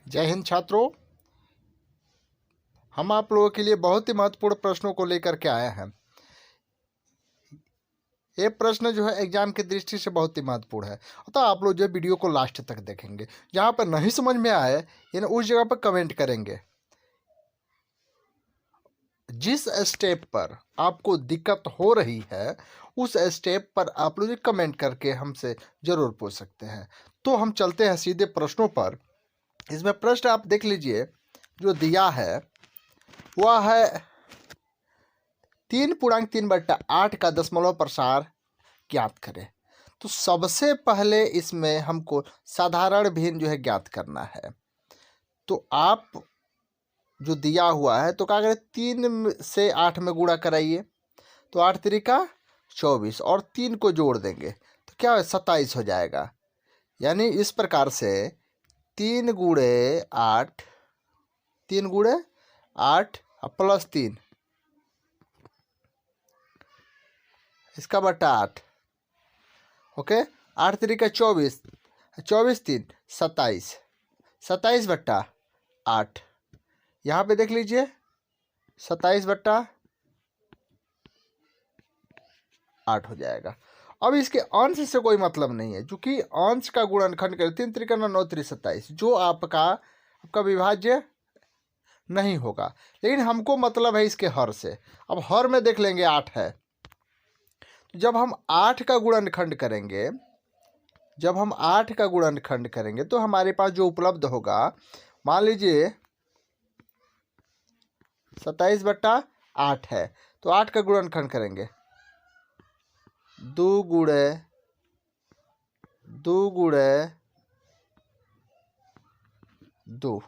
जय हिंद छात्रों, हम आप लोगों के लिए बहुत ही महत्वपूर्ण प्रश्नों को लेकर के आए हैं। ये प्रश्न जो है एग्जाम की दृष्टि से बहुत ही महत्वपूर्ण है, अतः आप लोग जो वीडियो को लास्ट तक देखेंगे। जहाँ पर नहीं समझ में आए यानी उस जगह पर कमेंट करेंगे। जिस स्टेप पर आपको दिक्कत हो रही है उस स्टेप पर आप लोग कमेंट करके हमसे जरूर पूछ सकते हैं। तो हम चलते हैं सीधे प्रश्नों पर। इसमें प्रश्न आप देख लीजिए, जो दिया है वह है 3.3/8 का दशमलव प्रसार ज्ञात करें। तो सबसे पहले इसमें हमको साधारण भिन्न जो है ज्ञात करना है। तो आप जो दिया हुआ है तो क्या करें, 3 से 8 में गुणा कराइए, तो 8 त्रिका 24 और 3 को जोड़ देंगे तो क्या है 27 हो जाएगा। यानी इस प्रकार से 3 गुणे 8, 3 गुणे 8 प्लस 3 इसका बटा 8, ओके। 8 त्रिका 24, 24 3 27, 27 बट्टा 8। यहाँ पे देख लीजिए 27 बट्टा 8 हो जाएगा। अब इसके अंश से कोई मतलब नहीं है, क्योंकि अंश का गुणनखंड करें 3 त्रिका 9 3 27, जो आपका विभाज्य नहीं होगा। लेकिन हमको मतलब है इसके हर से। अब हर में देख लेंगे 8 है, जब हम 8 का गुणनखंड करेंगे, जब हम 8 का गुणनखंड करेंगे तो हमारे पास जो उपलब्ध होगा, मान लीजिए 27 बट्टा 8 है, तो 8 का गुणनखंड करेंगे 2 गुणे 2 गुणे 2,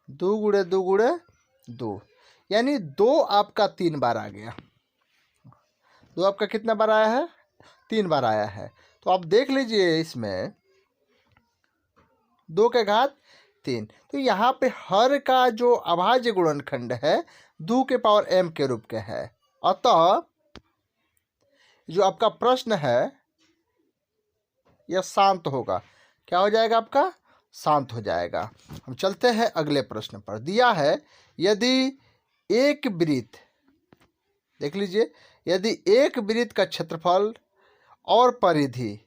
2 गुणे 2 गुणे 2, यानी 2 आपका 3 बार आ गया। 2 आपका कितना बार आया है? 3 बार आया है। तो आप देख लीजिए इसमें 2 के घात 3। तो यहाँ पे हर का जो अभाज्य गुणनखंड है 2 के पावर m के रूप के है। अतः जो आपका प्रश्न है यह शांत होगा। क्या हो जाएगा? आपका शांत हो जाएगा। हम चलते हैं अगले प्रश्न पर। दिया है यदि एक वृत्त, देख लीजिए, यदि एक वृत्त का क्षेत्रफल और परिधि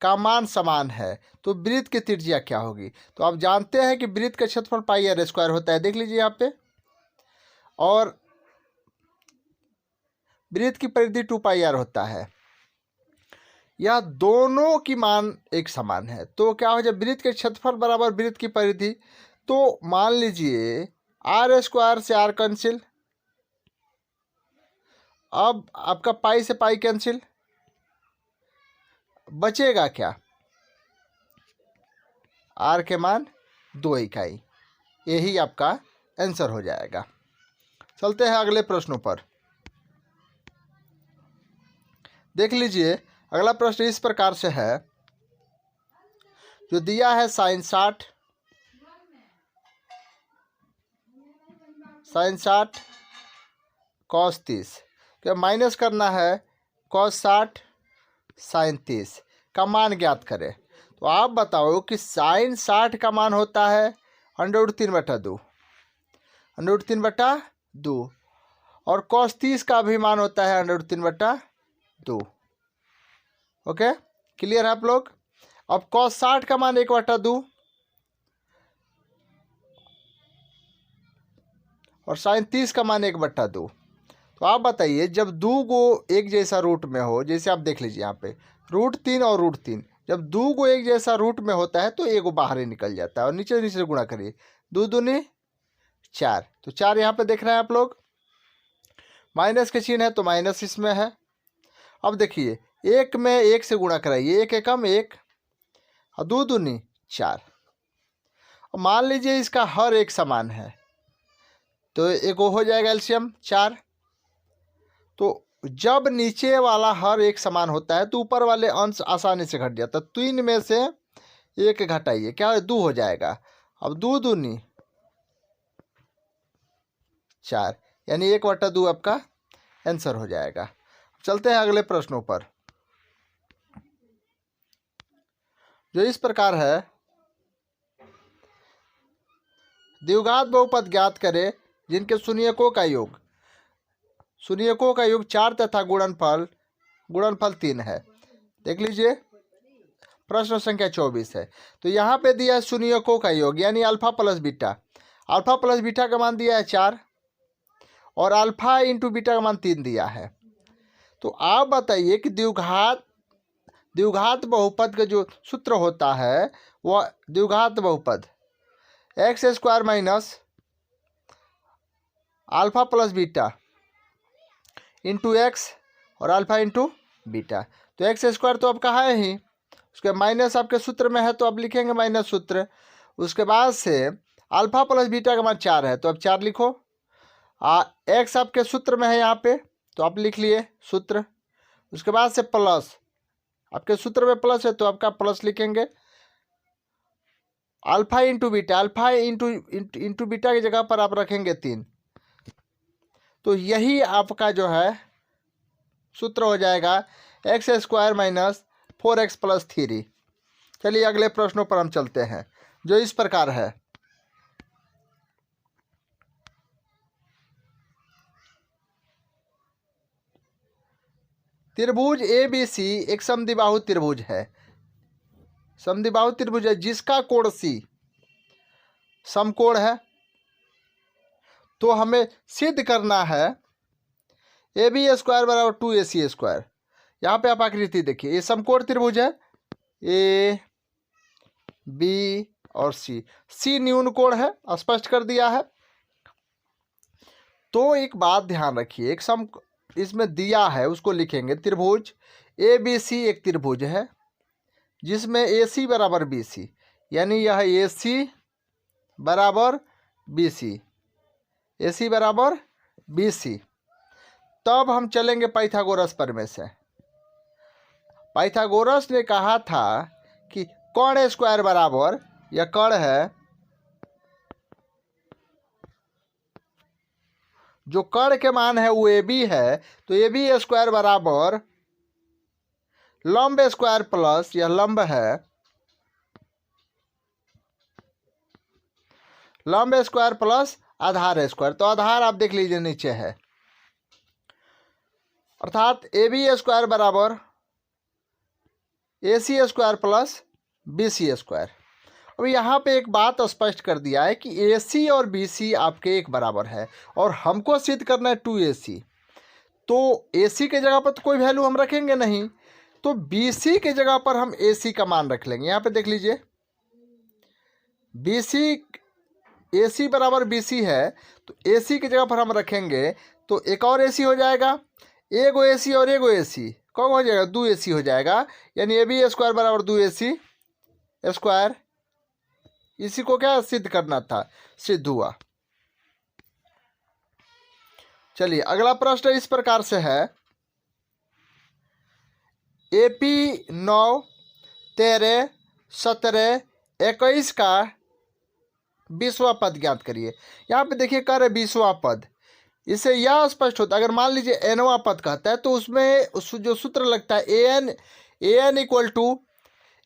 का मान समान है तो वृत्त की त्रिज्या क्या होगी? तो आप जानते हैं कि वृत्त का क्षेत्रफल पाई आर स्क्वायर होता है। देख लीजिए यहाँ पे, और वृत्त की परिधि 2 पाई आर होता है। यह दोनों की मान एक समान है, तो क्या हो जाए, वृत्त के क्षेत्रफल बराबर वृत्त की परिधि। तो मान लीजिए आर स्क्वायर से आर कैंसिल, अब आपका पाई से पाई कैंसिल, बचेगा क्या? आर के मान 2 इकाई। यही आपका आंसर हो जाएगा। चलते हैं अगले प्रश्नों पर। देख लीजिए अगला प्रश्न इस प्रकार से है, जो दिया है sin 60 cos 30, तो माइनस करना है cos 60 sin 30 का मान ज्ञात करें। तो आप बताओ कि sin 60 का मान होता है √3/2, √3/2, और cos 30 का भी मान होता है √3/2। ओके, क्लियर है आप लोग? अब cos 60 का मान 1/2 और sin 30 का मान 1/2। तो आप बताइए, जब 2 को एक जैसा रूट में हो, जैसे आप देख लीजिए यहाँ पे √3 और √3, जब 2 को एक जैसा रूट में होता है तो एक बाहर ही निकल जाता है और नीचे नीचे गुणा करिए, 2 दूनी 4, तो 4 यहाँ पे देख रहे हैं आप लोग। माइनस के चिन्ह है तो माइनस इसमें है। अब देखिए 1 में 1 से गुणा कराइए, 1 एकम 1 और 2 दूनी 4। मान लीजिए इसका हर एक समान है तो एक हो जाएगा एलसीएम 4। तो जब नीचे वाला हर एक समान होता है तो ऊपर वाले अंश आसानी से घट जाता है। 3 में से 1 घटाइए, क्या है? 2 हो जाएगा। अब 2 दूनी 4, यानी 1/2 आपका आंसर हो जाएगा। चलते हैं अगले प्रश्नों पर, जो इस प्रकार है, द्विघात बहुपद ज्ञात करें जिनके शून्यकों का योग 4 तथा गुणनफल 3 है। देख लीजिए प्रश्न संख्या 24 है। तो यहाँ पे दिया है शून्यकों का योग यानी alpha plus beta. Alpha plus beta का मान दिया है 4 और अल्फा इंटू बीटा का मान 3 दिया है। तो आप बताइए कि द्विघात बहुपद का जो सूत्र होता है वह द्विघात बहुपद x square minus alpha plus beta into x और अल्फा इंटू बीटा। तो एक्स स्क्वायर तो आपका है ही, उसके माइनस आपके सूत्र में है तो आप लिखेंगे माइनस सूत्र। उसके बाद से अल्फा प्लस बीटा का मान 4 है तो अब 4 लिखो। एक्स आपके सूत्र में है यहाँ पे तो आप लिख लिए सूत्र। उसके बाद से प्लस आपके सूत्र में प्लस है तो आपका प्लस लिखेंगे। Alpha into beta, alpha into beta की जगह पर आप रखेंगे 3। तो यही आपका जो है सूत्र हो जाएगा x square minus 4x plus 3। चलिए अगले प्रश्नों पर हम चलते हैं जो इस प्रकार है। त्रिभुज ABC एक समद्विबाहु त्रिभुज है। समद्विबाहु त्रिभुज है जिसका कोण C समकोण है। तो हमें सिद्ध करना है AB स्क्वायर बराबर 2AC स्क्वायर। यहाँ पे आप आकृति देखिए, ये समकोण त्रिभुज है A B और C न्यून कोण है, स्पष्ट कर दिया है। तो एक बात ध्यान रखिए, एक इसमें दिया है उसको लिखेंगे। त्रिभुज ABC एक त्रिभुज है जिसमें AC बराबर BC, यानी यह AC बराबर BC। तब हम चलेंगे पाइथागोरस प्रमेय से। पाइथागोरस ने कहा था कि कर्ण स्क्वायर बराबर, यह कर्ण है, जो कर्ण के मान है वो AB है, तो AB स्क्वायर बराबर लंब स्क्वायर प्लस, यह लंब है, लंब स्क्वायर प्लस आधार स्क्वायर। तो आधार आप देख लीजिए नीचे है, अर्थात AB स्क्वायर बराबर AC square plus BC square. अब यहाँ पे एक बात स्पष्ट कर दिया है कि AC और BC आपके एक बराबर है और हमको सिद्ध करना है 2AC। तो AC के जगह पर तो कोई वैल्यू हम रखेंगे नहीं, तो BC के जगह पर हम AC का मान रख लेंगे। यहाँ पे देख लीजिए AC बराबर BC है, तो AC की जगह पर हम रखेंगे तो एक और AC हो जाएगा, एगो AC और एगो AC कौन हो जाएगा, 2AC हो जाएगा, यानी AB स्क्वायर बराबर 2AC स्क्वायर। इसी को क्या सिद्ध करना था, सिद्ध हुआ। चलिए अगला प्रश्न इस प्रकार से है। AP 9, 13, 17, 21 का 20वां पद ज्ञात करिए। यहाँ पे देखिए कर 20वां पद, इससे यह स्पष्ट होता है, अगर मान लीजिए nवां पद कहता है तो उसमें जो सूत्र लगता है an equal to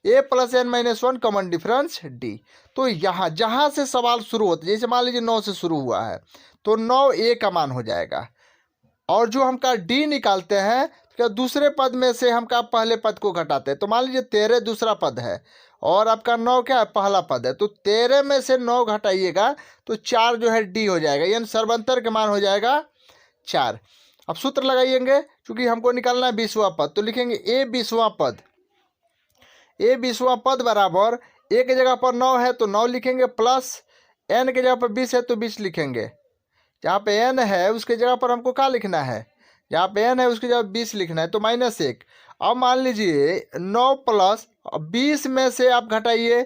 A plus n minus 1 common difference D। तो यहाँ जहाँ से सवाल शुरू होता है, जैसे मान लीजिए 9 से शुरू हुआ है तो 9A का मान हो जाएगा, और जो हमका D निकालते हैं तो क्या दूसरे पद में से हमका पहले पद को घटाते हैं। तो मान लीजिए 13 दूसरा पद है और आपका 9 क्या है, पहला पद है, तो 13 में से 9 घटाइएगा तो 4 जो है D हो जाएगा, यानी सर्वंतर का मान हो जाएगा 4। अब सूत्र लगाइएंगे, क्योंकि हमको निकालना है 20वां पद, तो लिखेंगे A 20वां पद, A 20वां पद बराबर A की जगह पर 9 है तो 9 लिखेंगे, प्लस n की जगह पर 20 है तो 20 लिखेंगे। जहाँ पे n है उसके जगह पर हमको क्या लिखना है, जहाँ पे n है उसकी जगह 20 लिखना है, तो -1। अब मान लीजिए 9 प्लस 20 में से आप घटाइए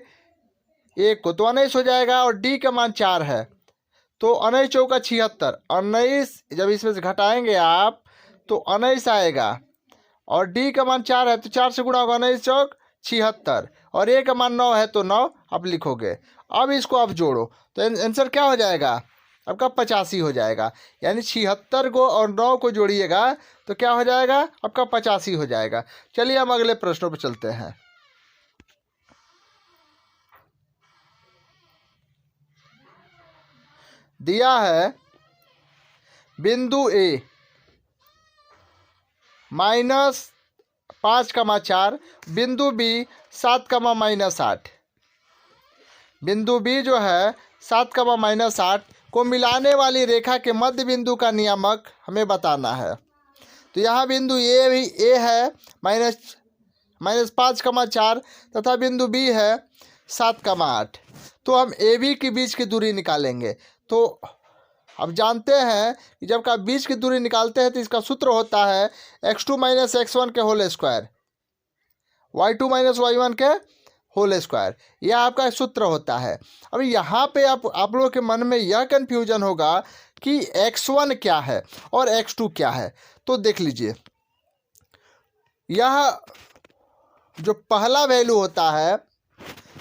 1 को तो 19 हो जाएगा, और D का मान 4 है तो 19 चौका 76, 19 जब इसमें से घटाएंगे आप तो 19 आएगा, और D का मान 4 है तो 4 से गुणा होगा, 19 चौक 76, और A का मान 9 है तो 9 आप लिखोगे। अब इसको आप जोड़ो तो आंसर क्या हो जाएगा आपका 85 हो जाएगा, यानी 76 को और 9 को जोड़िएगा तो क्या हो जाएगा आपका 85 हो जाएगा। चलिए हम अगले प्रश्नों पर चलते हैं। दिया है बिंदु ए -5,4, बिंदु बी 7,-8। बिंदु बी जो है 7,-8 को मिलाने वाली रेखा के मध्य बिंदु का नियामक हमें बताना है। तो यहाँ बिंदु ए है -5,4 तथा बिंदु बी है 7,8। तो हम ए बी के बीच की दूरी निकालेंगे। तो अब जानते हैं कि जब का बीच की दूरी निकालते हैं तो इसका सूत्र होता है x2 - x1 के होल स्क्वायर, y2 - y1 के होल स्क्वायर। यह आपका सूत्र होता है। अब यहाँ पे आप लोगों के मन में यह कन्फ्यूजन होगा कि x1 क्या है और x2 क्या है। तो देख लीजिए, यह जो पहला वैल्यू होता है,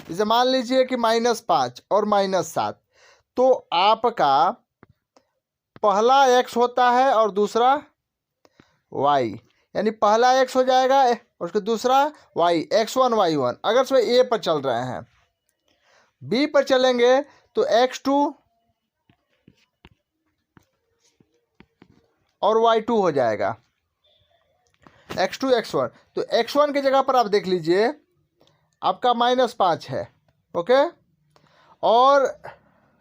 जैसे मान लीजिए कि -5 और -7, तो आपका पहला x होता है और दूसरा y, यानी पहला x हो जाएगा और उसके दूसरा y, x1 y1। अगर इसमें a पर चल रहे हैं, b पर चलेंगे तो x2 और y2 हो जाएगा, x2 x1। तो x1 की जगह पर आप देख लीजिए आपका -5 है, ओके, और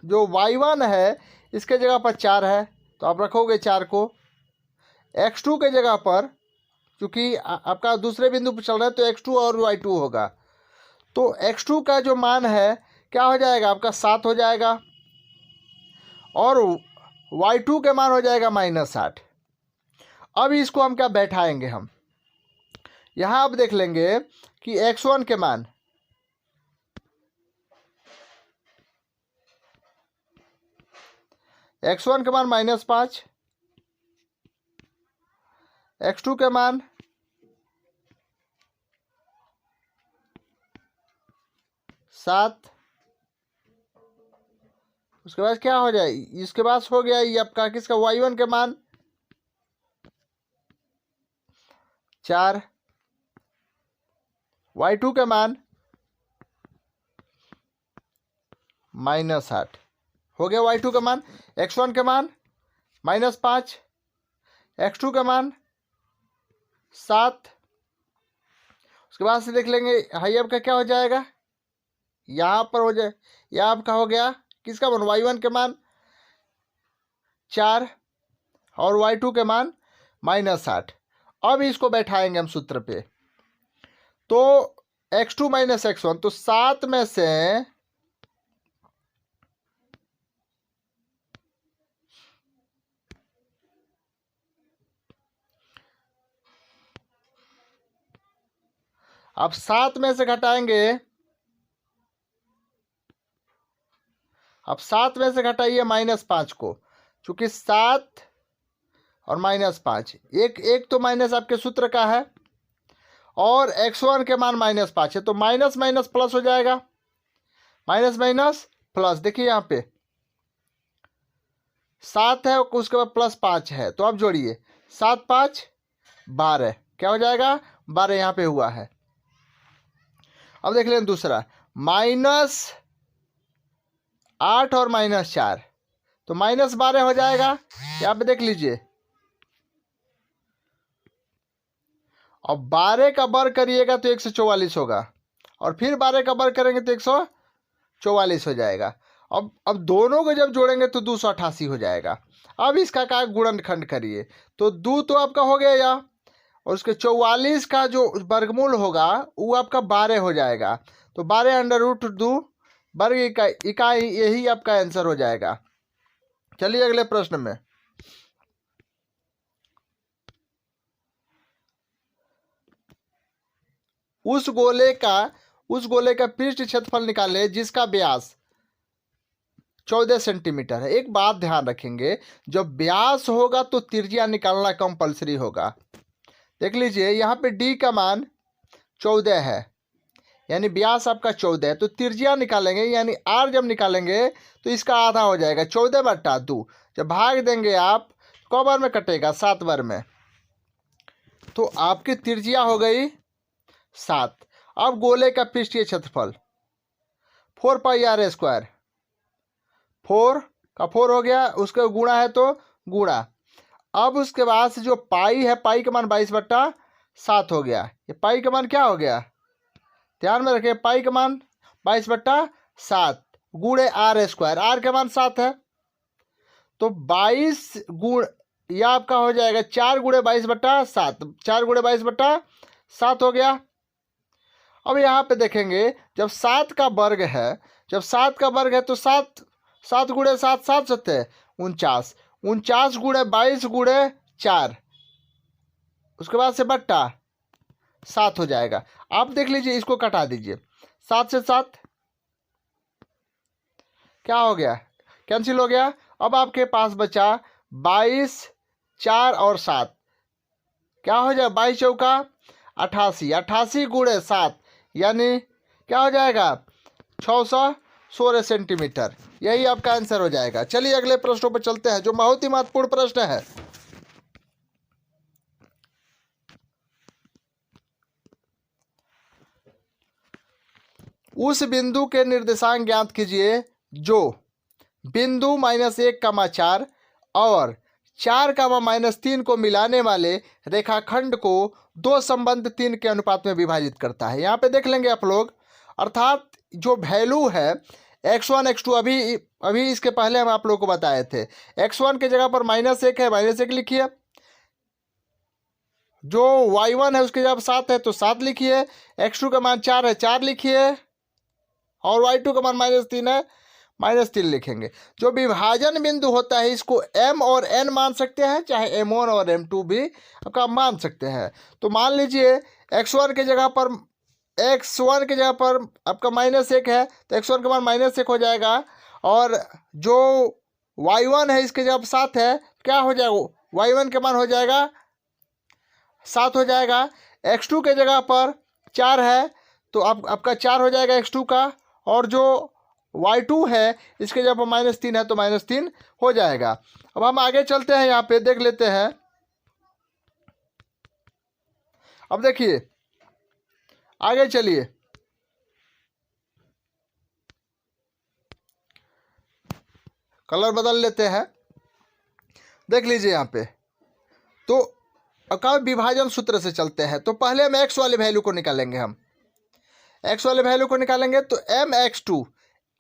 जो y1 है इसके जगह पर 4 है, तो आप रखोगे 4 को। x2 के जगह पर, क्योंकि आपका दूसरे बिंदु पर चल रहा है, तो x2 और y2 होगा। तो x2 का जो मान है क्या हो जाएगा, आपका 7 हो जाएगा, और y2 के मान हो जाएगा -8। अब इसको हम क्या बैठाएंगे, हम यहाँ अब देख लेंगे कि x1 के मान -5, x2 के मान -7, उसके बाद क्या हो जाए, इसके बाद हो गया ये आपका किसका, y1 के मान 4, y2 के मान -8 हो गया। y2 का मान, x1 के मान -5, x2 का मान 7। उसके बाद से देख लेंगे हाई आपका क्या हो जाएगा, यहाँ पर हो जाए, यह आपका हो गया किसका मान, y1 के मान 4 और y2 के मान -8। अब इसको बैठाएंगे हम सूत्र पे, तो x2 - x1, तो 7 में से अब 7 में से घटाएंगे, अब 7 में से घटाइए -5 को, चूंकि 7 और -5 एक तो माइनस आपके सूत्र का है, और x1 के मान -5 है, तो माइनस माइनस प्लस हो जाएगा, माइनस माइनस प्लस। देखिए यहाँ पे 7 है, उसके बाद +5 है, तो अब जोड़िए 7 5 12, क्या हो जाएगा 12, यहाँ पे हुआ है। अब देख लें दूसरा, -8 और -4, तो -12 हो जाएगा, यहाँ पे देख लीजिए। और 12 का वर्ग करिएगा तो 144 होगा, और फिर 12 का वर्ग करेंगे तो 144 हो जाएगा। अब दोनों को जब जोड़ेंगे तो 288 हो जाएगा। अब इसका का गुणनखंड करिए, तो 2 तो आपका हो गया या, और उसके 44 का जो वर्गमूल होगा वो आपका 12 हो जाएगा, तो 12√2 वर्ग इकाई, यही आपका आंसर हो जाएगा। चलिए अगले प्रश्न में, उस गोले का पृष्ठ क्षेत्रफल निकाले जिसका व्यास 14 सेंटीमीटर है। एक बात ध्यान रखेंगे, जब व्यास होगा तो त्रिज्या निकालना कंपलसरी होगा। देख लीजिए यहाँ पे d का मान 14 है, यानी व्यास आपका 14 है, तो त्रिज्या निकालेंगे, यानी r जब निकालेंगे तो इसका आधा हो जाएगा, 14/2। जब भाग देंगे आप क बार में कटेगा, 7 बार में, तो आपकी त्रिज्या हो गई 7। अब गोले का पृष्ठीय क्षेत्रफल 4πr², 4 का 4 हो गया, उसका गुणा है तो गुणा। अब उसके बाद से जो पाई है, पाई का मान 22/7 हो गया। ये पाई का मान क्या हो गया, ध्यान में रखें, पाई का मान 22/7 गुणे r², r का मान 7 है, तो 22 गुण यह आपका हो जाएगा 4 गुणे 22/7, 4 गुणे 22/7 हो गया। अब यहाँ पे देखेंगे जब 7 का वर्ग है, जब 7 का वर्ग है तो 7, 7 गुणे 7, 7 सत्ते 49, 49 गुणे 22 गुणे 4, उसके बाद से बट्टा 7 हो जाएगा। आप देख लीजिए, इसको कटा दीजिए, 7 से 7 क्या हो गया, कैंसिल हो गया। अब आपके पास बचा 22, 4 और 7, क्या हो जाए, 22 चौका 88, 88 गुणे 7 यानी क्या हो जाएगा 616 सेंटीमीटर। यही आपका आंसर हो जाएगा। चलिए अगले प्रश्नों पर चलते हैं, जो बहुत ही महत्वपूर्ण प्रश्न है। उस बिंदु के निर्देशांक ज्ञात कीजिए जो बिंदु -1, 4 और 4, -3 को मिलाने वाले रेखाखंड को दो संबंध 3 के अनुपात में विभाजित करता है। यहाँ पे देख लेंगे आप लोग, अर्थात जो वैल्यू है x1 x2, अभी इसके पहले हम आप लोगों को बताए थे, x1 के जगह पर -1 है, -1 लिखिए, जो y1 है उसके जगह पर 7 है तो 7 लिखिए, x2 का मान 4 है 4 लिखिए, और y2 का मान -3 है -3 लिखेंगे। जो विभाजन बिंदु होता है इसको m और n मान सकते हैं, चाहे m1 और m2 भी आपका मान सकते हैं। तो मान लीजिए x1 के जगह पर आपका -1 है तो x1 का मान -1 हो जाएगा, और जो y1 है इसके जगह पर 7 है, क्या हो जाएगा, y1 का मान हो जाएगा 7 हो जाएगा। x2 के जगह पर 4 है तो आपका 4 हो जाएगा x2 का, और जो y2 है इसके जब -3 है तो -3 हो जाएगा। अब हम आगे चलते हैं, यहाँ पे देख लेते हैं। अब देखिए आगे चलिए, कलर बदल लेते हैं, देख लीजिए यहाँ पे। तो अब विभाजन सूत्र से चलते हैं। तो पहले हम x वाले वैल्यू को निकालेंगे, हम x वाले वैल्यू को निकालेंगे तो mx2,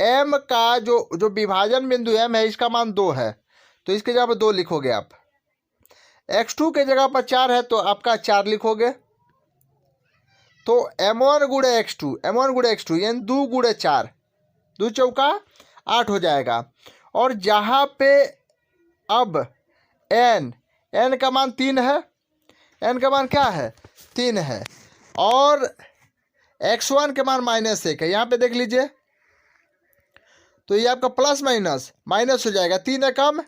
m का जो विभाजन बिंदु m है इसका मान 2 है तो इसके जगह पर 2 लिखोगे आप। x2 के जगह पर 4 है तो आपका 4 लिखोगे। तो m1 गुणे x2 यानी 2 गुणे 4, 2 चौका 8 हो जाएगा। और जहाँ पे अब n का मान 3 है, n का मान क्या है 3 है, और x1 के मान -1 है, यहाँ पे देख लीजिए। तो ये आपका प्लस माइनस हो जाएगा, 3 है कम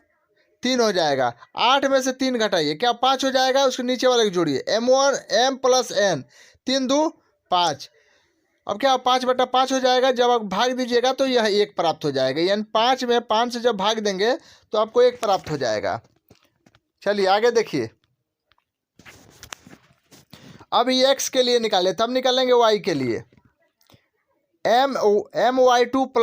3 हो जाएगा, 8 में से 3 घटाइए क्या 5 हो जाएगा, उसके नीचे वाले को जोड़िए, m1 m + n, 3 2 5, अब क्या 5/5 हो जाएगा। जब आप भाग दीजिएगा तो यह 1 प्राप्त हो जाएगा, यानी 5 में 5 से जब भाग देंगे तो आपको 1 प्राप्त हो जाएगा। चलिए आगे देखिए, अब ये x के लिए निकाले, तब निकालेंगे y के लिए। my2 +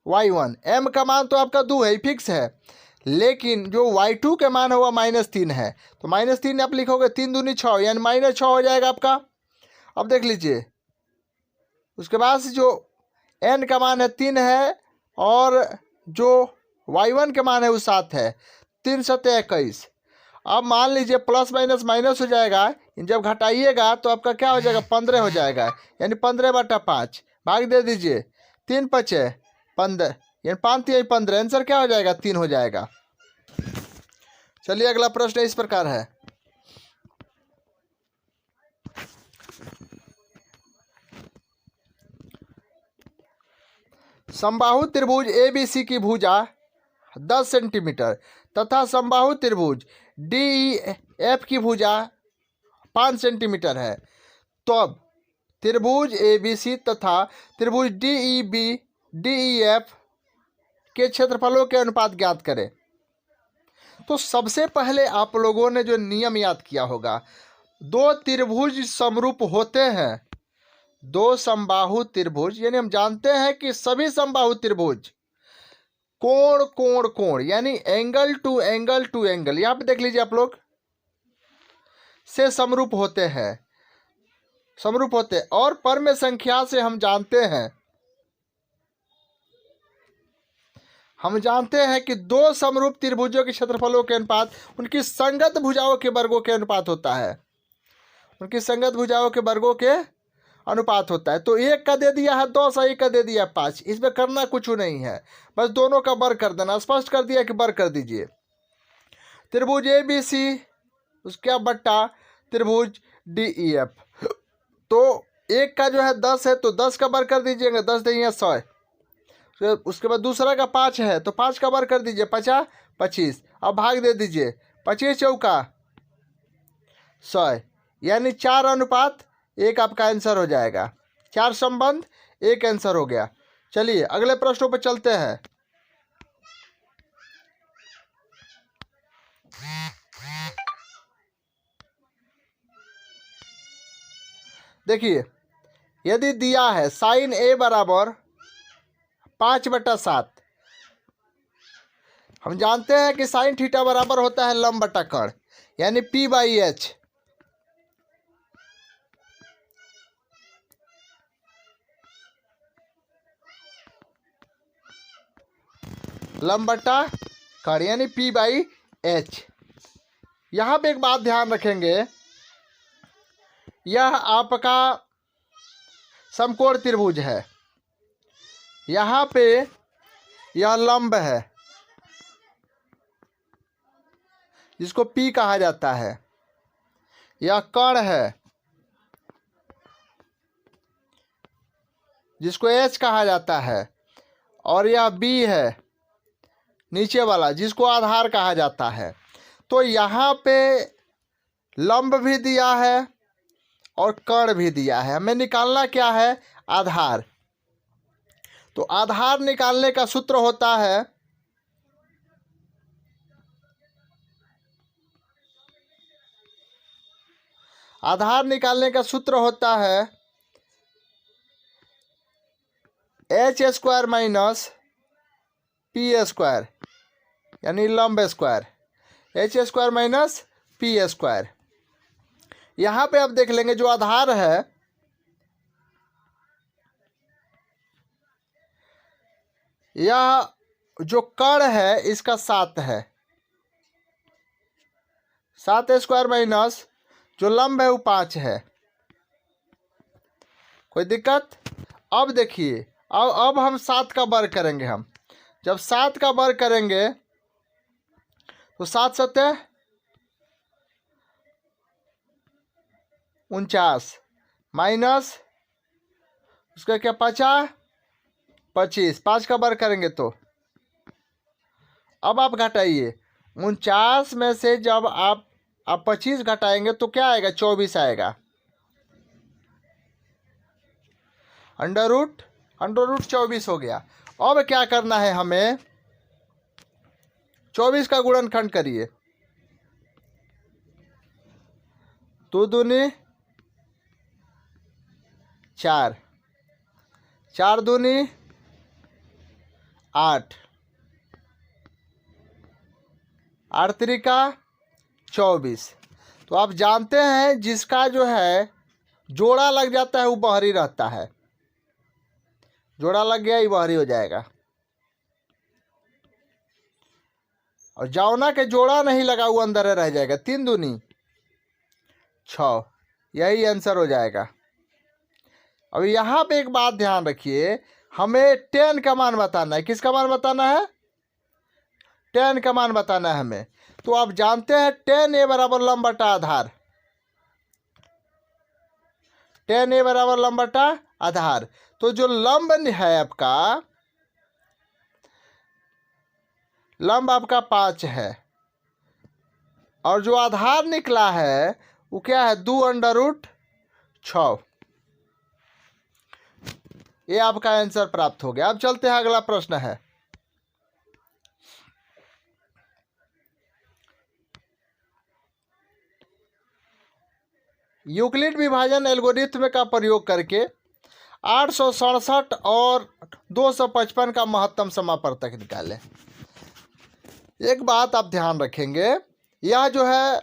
ny1, m का मान तो आपका 2 है, फिक्स है, लेकिन जो y2 के मान है वह -3 है, तो -3 आप लिखोगे, 3 दूनी 6 यानी -6 हो जाएगा आपका। अब देख लीजिए, उसके बाद से जो n का मान है 3 है, और जो y1 के मान है वो 7 है, 3 7 21। अब मान लीजिए प्लस माइनस हो जाएगा, जब घटाइएगा तो आपका क्या हो जाएगा 15 हो जाएगा, यानी 15/5 भाग दे दीजिए, 3 5 15 यानी 5 3 15, आंसर क्या हो जाएगा 3 हो जाएगा। चलिए अगला प्रश्न इस प्रकार है, समबाहु त्रिभुज ABC की भुजा 10 सेंटीमीटर तथा समबाहु त्रिभुज DEF की भुजा 5 सेंटीमीटर है, तो अब त्रिभुज ABC तथा त्रिभुज DEF के क्षेत्रफलों के अनुपात ज्ञात करें। तो सबसे पहले आप लोगों ने जो नियम याद किया होगा, 2 त्रिभुज समरूप होते हैं, 2 समबाहु त्रिभुज, यानी हम जानते हैं कि सभी समबाहु त्रिभुज कोण कोण कोण यानी angle to angle to angle, यहाँ पे देख लीजिए आप लोग, से समरूप होते हैं, समरूप होते हैं। और परमेय संख्या से हम जानते हैं कि दो समरूप त्रिभुजों के क्षेत्रफलों के अनुपात उनकी संगत भुजाओं के वर्गों के अनुपात होता है, उनकी संगत भुजाओं के वर्गों के अनुपात होता है। तो एक का दे दिया है 10 और एक का दे दिया 5, इसमें करना कुछ नहीं है, बस दोनों का वर्ग कर देना। स्पष्ट कर दिया कि वर्ग कर दीजिए। त्रिभुज ABC उसका बट्टा त्रिभुज DEF, तो एक का जो है 10 है तो 10 का वर्ग कर दीजिएगा, 10 नहीं है 100। उसके बाद दूसरा का 5 है तो 5 का वर्ग कर दीजिए, 50 25। अब भाग दे दीजिए, 25 चौका 100, यानी 4:1 आपका आंसर हो जाएगा। 4 संबंध 1 आंसर हो गया। चलिए अगले प्रश्नों पर चलते हैं। देखिए, यदि दिया है sin A बराबर 5/7, हम जानते हैं कि sin थीटा बराबर होता है लंब बटा कर्ण, यानी P/H। लंब बटा कर्ण यानी P/H। यहाँ पे एक बात ध्यान रखेंगे, यह आपका समकोण त्रिभुज है, यहाँ पे यह लंब है जिसको P कहा जाता है, यह कर्ण है जिसको H कहा जाता है, और यह B है नीचे वाला जिसको आधार कहा जाता है। तो यहाँ पे लंब भी दिया है और कर्ण भी दिया है, हमें निकालना क्या है, आधार। तो आधार निकालने का सूत्र होता है H² माइनस P² यानी लंब स्क्वायर, H² माइनस P²। यहाँ पे आप देख लेंगे जो आधार है यह जो कर्ण है इसका 7 है, 7² माइनस जो लंब है वो 5 है। कोई दिक्कत? अब देखिए, अब हम 7 का वर्ग करेंगे। हम जब 7 का वर्ग करेंगे तो 7 सत्ते 49 माइनस उसका क्या 50 25, 5 का वर्ग करेंगे तो अब आप घटाइए, 49 में से जब आप 25 घटाएंगे तो क्या आएगा, 24 आएगा। अंडर रूट 24 हो गया। अब क्या करना है हमें, 24 का गुणनखंड करिए, 2 दूनी 4, 4 दूनी 8, 8 त्रिका 24। तो आप जानते हैं जिसका जो है जोड़ा लग जाता है वो बाहरी रहता है, जोड़ा लग गया ये बाहरी हो जाएगा, और जौना के जोड़ा नहीं लगा वो अंदर रह जाएगा। 3 दूनी 6, यही आंसर हो जाएगा। अब यहाँ पे एक बात ध्यान रखिए, हमें 10 का मान बताना है। किसका मान बताना है, 10 का मान बताना है हमें। तो आप जानते हैं 10A बराबर लंब बटा आधार, 10A बराबर लंब बटा आधार। तो जो लंब है आपका, लंब आपका 5 है और जो आधार निकला है वो क्या है, 2√6। ये आपका आंसर प्राप्त हो गया। अब चलते हैं, अगला प्रश्न है। यूक्लिड विभाजन एल्गोरिथ्म का प्रयोग करके 867 और 255 का महत्तम समापवर्तक निकालें। एक बात आप ध्यान रखेंगे, यह जो है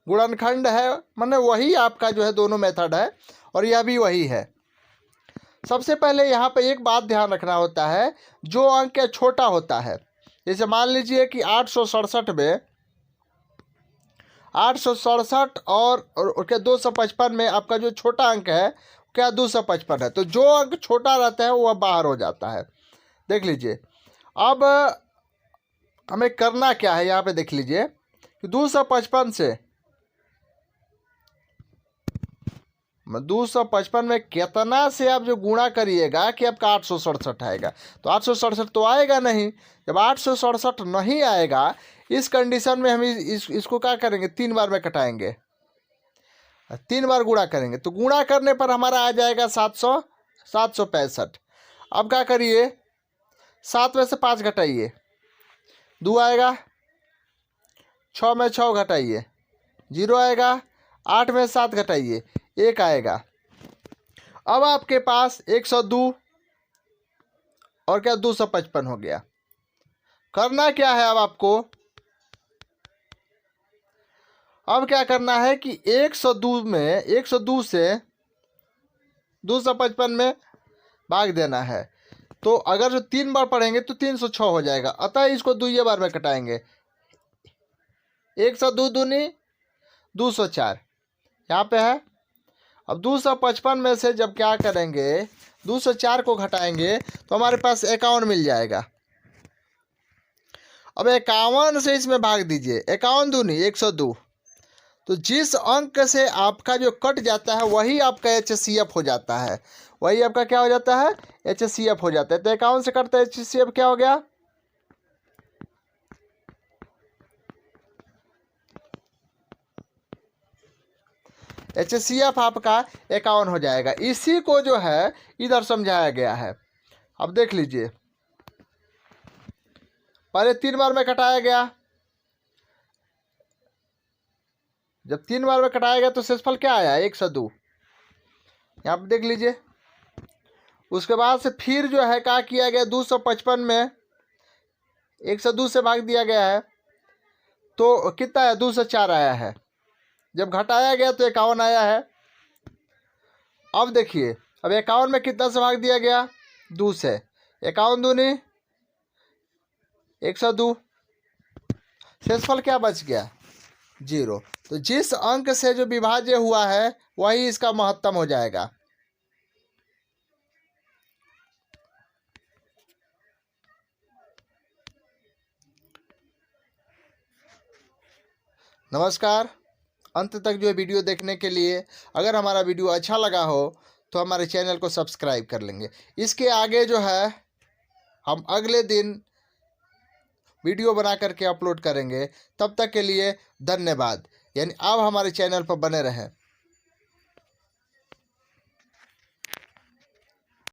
गुणनखंड है, माने वही आपका जो है दोनों मेथड है और यह भी वही है। सबसे पहले यहाँ पे एक बात ध्यान रखना होता है, जो अंक छोटा होता है, जैसे मान लीजिए कि 867 में 867 और क्या 255 में आपका जो छोटा अंक है क्या 255 है, तो जो अंक छोटा रहता है वह बाहर हो जाता है। देख लीजिए अब हमें करना क्या है, यहाँ पे देख लीजिए कि 255 से 255 में कितना से आप जो गुणा करिएगा कि आपका 867 आएगा, तो 867 तो आएगा नहीं। जब 867 नहीं आएगा, इस कंडीशन में हम इसको क्या करेंगे, 3 बार में कटाएंगे, 3 बार गुणा करेंगे, तो गुणा करने पर हमारा आ जाएगा 765। अब क्या करिए, 7 में से 5 घटाइए, 2 आएगा, 6 में 6 घटाइए, 0 आएगा, 8 में 7 घटाइए, 1 आएगा। अब आपके पास 102 और क्या 255 हो गया। करना क्या है अब आपको, अब क्या करना है कि 102 से 255 में भाग देना है। तो अगर जो 3 बार पढ़ेंगे तो 306 हो जाएगा, अतः इसको 2 बार में कटाएंगे। 102 दूनी 204 यहाँ पे है। अब 255 में से जब क्या करेंगे, 204 को घटाएंगे तो हमारे पास 51 मिल जाएगा। अब 51 से इसमें भाग दीजिए, 51 दूनी 102, तो जिस अंक से आपका जो कट जाता है वही आपका HCF हो जाता है, वही आपका क्या हो जाता है, HCF हो जाता है। तो 51 से कटता है HCF क्या हो गया, HCF आपका 51 हो जाएगा। इसी को जो है इधर समझाया गया है। अब देख लीजिए, पहले 3 बार में कटाया गया, जब 3 बार में कटाया गया तो शेषफल क्या आया, 102, यहाँ पे देख लीजिए। उसके बाद से फिर जो है क्या किया गया, 255 में 102 से भाग दिया गया है, तो कितना है, 204 आया है। जब घटाया गया तो 51 आया है। अब देखिए, अब 51 में कितना से भाग दिया गया, 2 से, 51 दूनी 102, शेषफल क्या बच गया, 0। तो जिस अंक से जो विभाज्य हुआ है वही इसका महत्तम हो जाएगा। नमस्कार, अंत तक जो वीडियो देखने के लिए, अगर हमारा वीडियो अच्छा लगा हो तो हमारे चैनल को सब्सक्राइब कर लेंगे। इसके आगे जो है हम अगले दिन वीडियो बना करके अपलोड करेंगे। तब तक के लिए धन्यवाद। यानी आप हमारे चैनल पर बने रहें।